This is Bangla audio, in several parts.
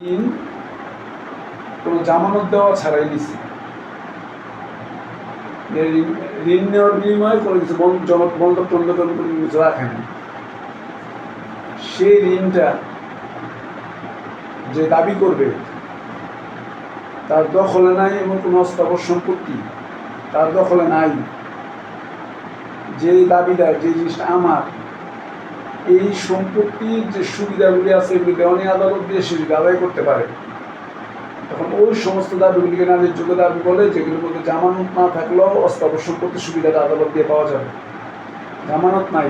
ঋণ কোনো জামানত দেওয়া ছাড়াই নিচ্ছে। ঋণ নেওয়ার বিনিময়ে কোনো কিছু বন্ধক টন্ধক কোনো কিছু রাখে না। সেই ঋণটা যে দাবি করবে তার দখলে নাই, এমন কোনো অস্থাবর সম্পত্তি তার দখলে নাই। যে দাবিদার, যে জিনিসটা আমার, এই সম্পত্তির যে সুবিধাগুলি আছে এগুলি দেওয়ানি আদালত দিয়ে সে যদি আদায় করতে পারে, তখন ওই সমস্ত দাবিগুলিকে নারীর যোগ্য দাবি বলে, যেগুলোর মধ্যে জামানত না থাকলেও অস্থাবর সম্পত্তির সুবিধাটা আদালত দিয়ে পাওয়া যাবে। জামানত নাই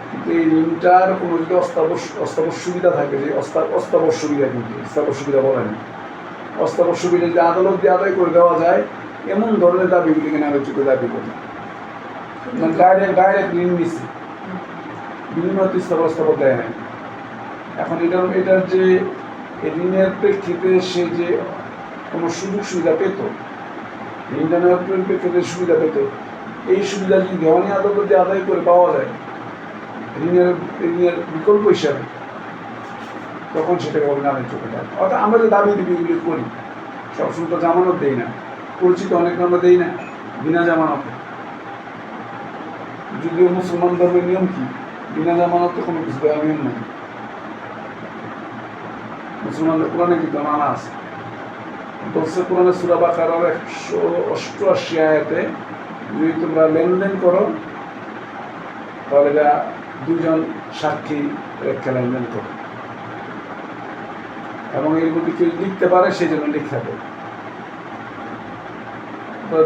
কিন্তু এই ঋণটার কোনো যদি অস্থাবর সুবিধা থাকে, যে অস্থাবর সুবিধা, কিন্তু স্থাবর সুবিধা বলে না, অস্থাবর সুবিধা যদি আদালত দিয়ে আদায় করে দেওয়া যায়, এমন ধরনের দাবিগুলিকে নারীর যোগ্য দাবি বলে। ডাইরেক্ট ঋণ নিচ্ছে, বিনিময় অস্থাবর দেয় নাই। এখন এটার যে ঋণের প্রেক্ষিতে সে যে কোনো সুযোগ সুবিধা পেত, ঋণটা নেওয়ার প্রেক্ষিতে সুবিধা পেত, এই সুবিধা যদি দেওয়ানি আদালতে আদায় করে পাওয়া যায় ঋণের বিকল্প হিসাবে, তখন সেটাকে বলে নারীর চোখে দেয়। অর্থাৎ আমরা যে দাবি দাবিগুলি করি সবসময় তো জামানত দেই না, পরিচিত অনেক আমরা দেই না বিনা জামানতে। যদিও মুসলমান ধর্মের নিয়ম কি, বিনা জামানতে কোনো কিছু দেওয়ার নিয়ম নেই। মুসলমানদের কোরআনে কিন্তু মানা আছে, বলছে কোরআনে সূরা বাকারার 188 আয়াতে, যদি তোমরা লেনদেন করো তাহলে এটা দুজন সাক্ষী রেখে লেনদেন করো, এবং এর মধ্যে কেউ লিখতে পারে সেই জন্য লিখতে হবে।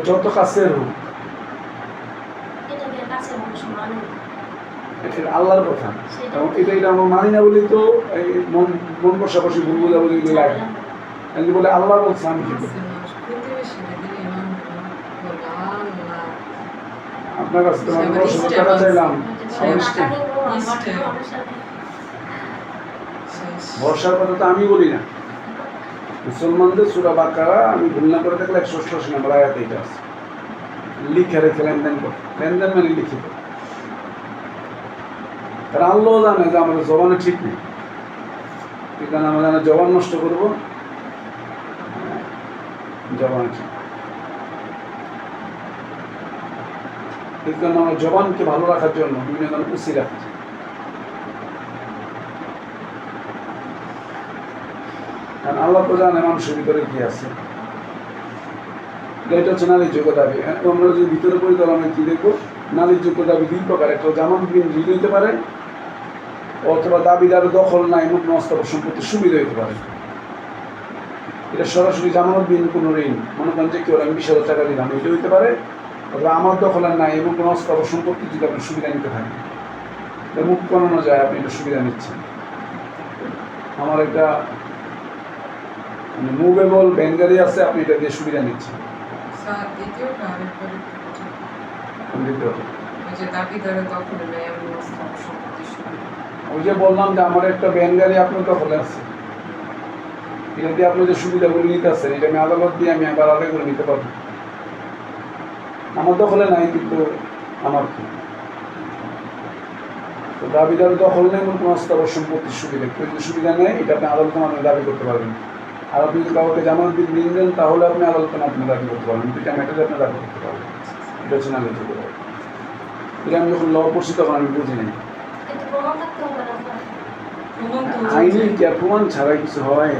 যত কাছের হোক, এটা আল্লাহর কথা, এবং এটা আমরা মানি না বলি তো এই মন বসাবসি ভুল বোঝাবুঝি লাগে। বলে আল্লাহ বলছে আমি কি করি। আপনার কাছে তোমার 10,000 টাকা চাইলাম, ভরসার কথা তো আমি বলি না। মুসলমানদের সূরা বাকারা আমি ভুল না করে থাকলে 188 নম্বর আয়াতে এটা আছে, লিখে রেখে লেনদেন করো। লেনদেন মানে লিখিত। কারণ আল্লাহ জানে যে আমাদের জবানে ঠিক নেই, এখানে আমরা জানে জবান নষ্ট করবো, জবানে ঠিক। এই জন্য আমরা জবানকে ভালো রাখার জন্য বিভিন্ন ধরনের উসি রাখছি। কারণ আল্লাহ তো জানে মানুষের ভিতরে কি আছে। এটা হচ্ছে নারীর যোগ্য দাবি। আমরা যদি ভিতরে পড়ি তাহলে আমরা কি দেখবো, নারীর যোগ্য দাবি দুই প্রকার। একটা জামানত ঋণ হইতে পারে, অথবা দাবিদার দখল নাই এমন কোনো অস্থাবর সম্পত্তির সুবিধা হইতে পারে। এটা সরাসরি জামানত ঋণ কোনো ঋণ, মনে করেন যে কেউ আমি 20,000 টাকা দিলাম, এটা হইতে পারে। অথবা আমার দখলের নাই এমন কোনো অস্থাবর সম্পত্তি যদি আপনি সুবিধা নিতে থাকেন, এটা মুখ করানো যায়, আপনি এটা সুবিধা নিচ্ছেন। আমার একটা মুভেবল ভ্যান গাড়ি আছে, আপনি এটা দিয়ে সুবিধা নিচ্ছেন। ওই যে বললাম যে আমার একটা ভ্যান গাড়ি আপনার দখলে আছে, এটা দিয়ে আপনি যে সুবিধাগুলি নিতে আসছেন, এটা আমি আদালত দিয়ে আমি আবার আদায় করে নিতে পারবো। আমার দখলে নাই কিন্তু আমার কি, তো দাবিদার দখল নেই এমন কোনো অস্থাবর সম্পত্তির সুবিধা, কেউ যদি সুবিধা নেয় এটা আপনি আদালতের মাধ্যমে দাবি করতে পারবেন। আর আপনি যদি কাউকে জামানত ঋণ দেন তাহলে আপনি আদালতের মাধ্যমে দাবি করতে পারবেন, দুইটা ম্যাটারে আপনি দাবি করতে পারবেন। এটা হচ্ছে নারীর যোগ্য দাবি। এটা আমি যখন ল পড়ছি তখন আমি বুঝি নাই আইনি কি প্রমাণ ছাড়াই কিছু হয়।